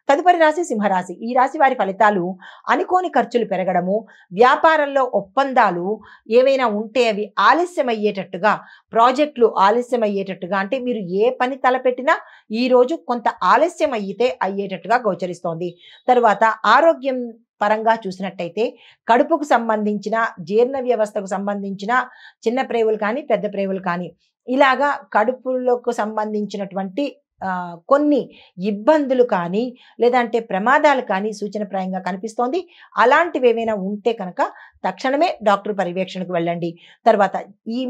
తదుపరి రాశి సింహరాశి. ఈ రాశి వారి ఫలితాలు అనుకోని ఖర్చులు పెరగడము, వ్యాపారంలో ఒప్పందాలు ఏవైనా ఉంటే అవి ఆలస్యమయ్యేటట్టుగా, ప్రాజెక్టులు ఆలస్యమయ్యేటట్టుగా, అంటే మీరు ఏ పని తలపెట్టినా ఈరోజు కొంత ఆలస్యం అయ్యేటట్టుగా గోచరిస్తోంది. తరువాత ఆరోగ్యం పరంగా చూసినట్టయితే కడుపుకు సంబంధించిన, జీర్ణ వ్యవస్థకు సంబంధించిన చిన్న ప్రేవులు కానీ పెద్ద ప్రేవులు కానీ ఇలాగా కడుపులకు సంబంధించినటువంటి కొన్ని ఇబ్బందులు కానీ లేదంటే ప్రమాదాలు కానీ సూచనప్రాయంగా కనిపిస్తోంది. అలాంటివి ఏమైనా ఉంటే కనుక తక్షణమే డాక్టర్ పర్యవేక్షణకు వెళ్ళండి. తర్వాత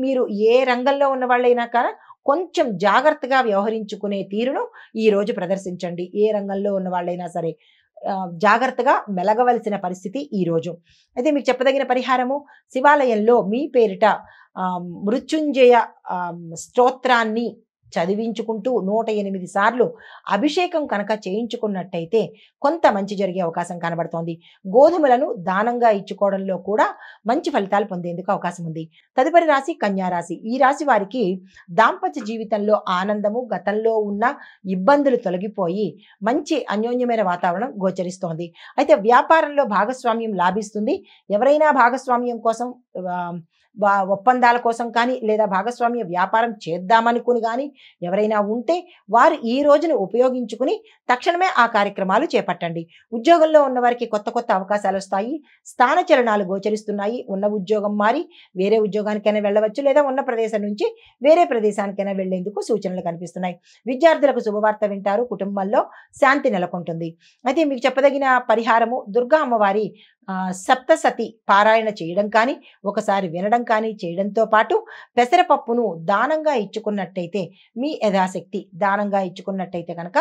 మీరు ఏ రంగంలో ఉన్న వాళ్ళైనా కానీ కొంచెం జాగ్రత్తగా వ్యవహరించుకునే తీరును ఈరోజు ప్రదర్శించండి. ఏ రంగంలో ఉన్న వాళ్ళైనా సరే జాగ్రత్తగా మెలగవలసిన పరిస్థితి ఈరోజు. అయితే మీకు చెప్పదగిన పరిహారము, శివాలయంలో మీ పేరిట మృత్యుంజయ స్తోత్రాన్ని చదివించుకుంటూ 108 సార్లు అభిషేకం కనుక చేయించుకున్నట్టయితే కొంత మంచి జరిగే అవకాశం కనబడుతోంది. గోధుమలను దానంగా ఇచ్చుకోవడంలో కూడా మంచి ఫలితాలు పొందేందుకు అవకాశం ఉంది. తదుపరి రాశి కన్యారాశి. ఈ రాశి వారికి దాంపత్య జీవితంలో ఆనందము, గతంలో ఉన్న ఇబ్బందులు తొలగిపోయి మంచి అన్యోన్యమైన వాతావరణం గోచరిస్తోంది. అయితే వ్యాపారంలో భాగస్వామ్యం లాభిస్తుంది. ఎవరైనా భాగస్వామ్యం కోసం ఒప్పందాల కోసం కానీ లేదా భాగస్వామ్య వ్యాపారం చేద్దామనుకుని కానీ ఎవరైనా ఉంటే వారు ఈ రోజును ఉపయోగించుకుని తక్షణమే ఆ కార్యక్రమాలు చేపట్టండి. ఉద్యోగంలో ఉన్న వారికి కొత్త కొత్త అవకాశాలు వస్తాయి. స్థానచలనాలు గోచరిస్తున్నాయి. ఉన్న ఉద్యోగం మారి వేరే ఉద్యోగానికైనా వెళ్ళవచ్చు, లేదా ఉన్న ప్రదేశం నుంచి వేరే ప్రదేశానికైనా వెళ్లేందుకు సూచనలు కనిపిస్తున్నాయి. విద్యార్థులకు శుభవార్త వింటారు. కుటుంబంలో శాంతి నెలకొంటుంది. అయితే మీకు చెప్పదగిన పరిహారము, దుర్గా అమ్మవారి సప్తసతి పారాయణ చేయడం కానీ ఒకసారి వినడం కానీ చేయడంతో పాటు పెసరపప్పును దానంగా ఇచ్చుకున్నట్టయితే, మీ యథాశక్తి దానంగా ఇచ్చుకున్నట్టయితే కనుక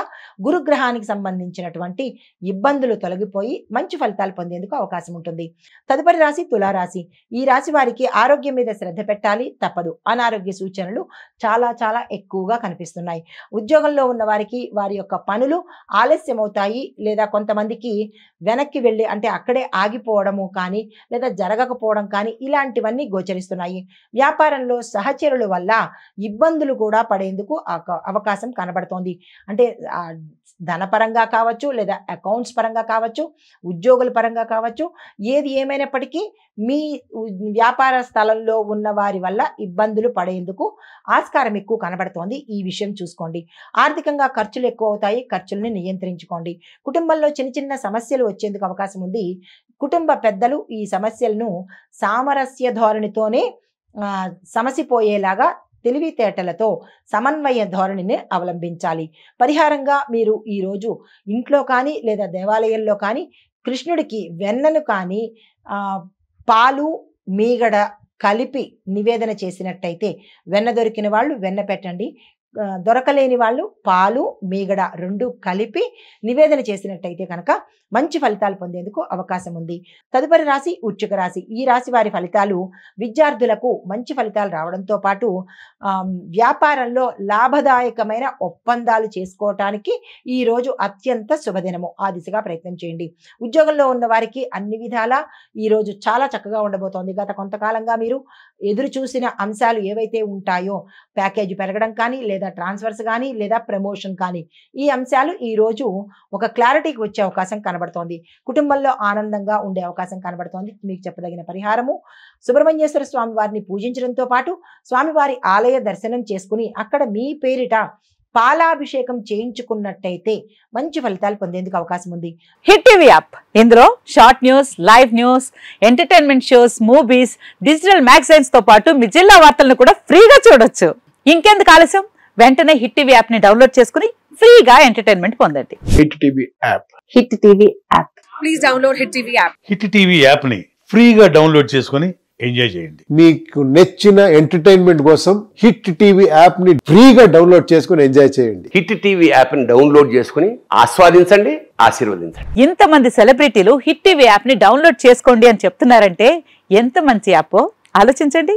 గురుగ్రహానికి సంబంధించినటువంటి ఇబ్బందులు తొలగిపోయి మంచి ఫలితాలు పొందేందుకు అవకాశం ఉంటుంది. తదుపరి రాశి తులారాశి. ఈ రాశి వారికి ఆరోగ్యం మీద శ్రద్ధ పెట్టాలి, తప్పదు. అనారోగ్య సూచనలు చాలా చాలా ఎక్కువగా కనిపిస్తున్నాయి. ఉద్యోగంలో ఉన్న వారికి వారి యొక్క పనులు ఆలస్యం అవుతాయి, లేదా కొంతమందికి వెనక్కి వెళ్ళి అంటే అక్కడే ఆగిపోవడము కానీ లేదా జరగకపోవడం కానీ ఇలాంటివన్నీ గోచరిస్తున్నాయి. వ్యాపారంలో సహచరుల వల్ల ఇబ్బందులు కూడా పడేందుకు అవకాశం కనబడుతోంది. అంటే ధనపరంగా కావచ్చు, లేదా అకౌంట్స్ పరంగా కావచ్చు, ఉద్యోగుల పరంగా కావచ్చు, ఏది ఏమైనప్పటికీ మీ వ్యాపార స్థలంలో ఉన్న వారి వల్ల ఇబ్బందులు పడేందుకు ఆస్కారం ఎక్కువ కనబడుతోంది. ఈ విషయం చూసుకోండి. ఆర్థికంగా ఖర్చులు ఎక్కువ అవుతాయి. ఖర్చుల్ని నియంత్రించుకోండి. కుటుంబంలో చిన్న చిన్న సమస్యలు వచ్చేందుకు అవకాశం ఉంది. కుటుంబ పెద్దలు ఈ సమస్యలను సామరస్య ధోరణితోనే సమసిపోయేలాగా తెలివితేటలతో సమన్వయ ధోరణిని అవలంబించాలి. పరిహారంగా మీరు ఈరోజు ఇంట్లో కానీ లేదా దేవాలయంలో కానీ కృష్ణుడికి వెన్నను కానీ పాలు మీగడ కలిపి నివేదన చేసినట్టయితే, వెన్న దొరికిన వాళ్ళు వెన్న పెట్టండి, దొరకలేని వాళ్ళు పాలు మీగడ 2 కలిపి నివేదన చేసినట్టయితే కనుక మంచి ఫలితాలు పొందేందుకు అవకాశం ఉంది. తదుపరి రాశి వృశ్చిక రాశి. ఈ రాశి వారి ఫలితాలు విద్యార్థులకు మంచి ఫలితాలు రావడంతో పాటు వ్యాపారంలో లాభదాయకమైన ఒప్పందాలు చేసుకోవటానికి ఈరోజు అత్యంత శుభదినము. ఆ దిశగా ప్రయత్నం చేయండి. ఉద్యోగంలో ఉన్న వారికి అన్ని విధాలా ఈరోజు చాలా చక్కగా ఉండబోతోంది. గత కొంతకాలంగా మీరు ఎదురు చూసిన అంశాలు ఏవైతే ఉంటాయో, ప్యాకేజీ పెరగడం కానీ లేదా ట్రాన్స్ఫర్స్ కానీ లేదా ప్రమోషన్ కానీ, ఈ అంశాలు ఈరోజు ఒక క్లారిటీకి వచ్చే అవకాశం కనబడుతోంది. కుటుంబంలో ఆనందంగా ఉండే అవకాశం కనబడుతోంది. మీకు చెప్పదగిన పరిహారము, సుబ్రహ్మణ్యేశ్వర స్వామి వారిని పూజించడంతో పాటు స్వామివారి ఆలయ దర్శనం చేసుకుని అక్కడ మీ పేరిట పాలాభిషేకం చేయించుకున్నట్టయితే మంచి ఫలితాలు పొందేందుకు అవకాశం ఉంది. హిట్ టీవీ యాప్, ఇందులో short news, live news, entertainment shows, movies, digital magazines తో పాటు మీ జిల్లా వార్తలను కూడా ఫ్రీగా చూడొచ్చు. ఇంకెందుకు ఆలస్యం, వెంటనే హిట్ టీవీ యాప్ ని డౌన్లోడ్ చేసుకుని ఫ్రీగా ఎంటర్టైన్మెంట్ పొందండి. Hit TV app. Hit TV app. Please download hit TV app. Hit TV app ని ఫ్రీగా డౌన్లోడ్ చేసుకుని ఎంజాయ్ చేయండి. మీకు నచ్చిన ఎంటర్టైన్మెంట్ కోసం హిట్ టీవీ యాప్ ని ఫ్రీగా డౌన్లోడ్ చేసుకుని ఎంజాయ్ చేయండి. హిట్ టీవీ యాప్ ని డౌన్లోడ్ చేసుకుని ఆస్వాదించండి, ఆశీర్వదించండి. ఇంతమంది సెలబ్రిటీలు హిట్ టీవీ యాప్ ని డౌన్లోడ్ చేసుకోండి అని చెప్తున్నారంటే ఎంత మంచి యాప్ ఆలోచించండి.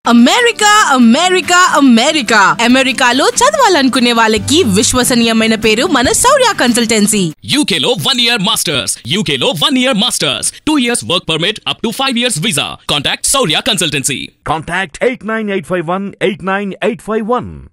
అమెరికా అమెరికా అమెరికా అమెరికాలో చదవాలనుకునే వాళ్ళకి విశ్వసనీయమైన పేరు మన శౌర్య కన్సల్టెన్సీ. UK లో 1 year masters. UK లో 1 year masters. 2 years work permit up to 5 years visa. Contact Saurya Consultancy. Contact 89851 89851.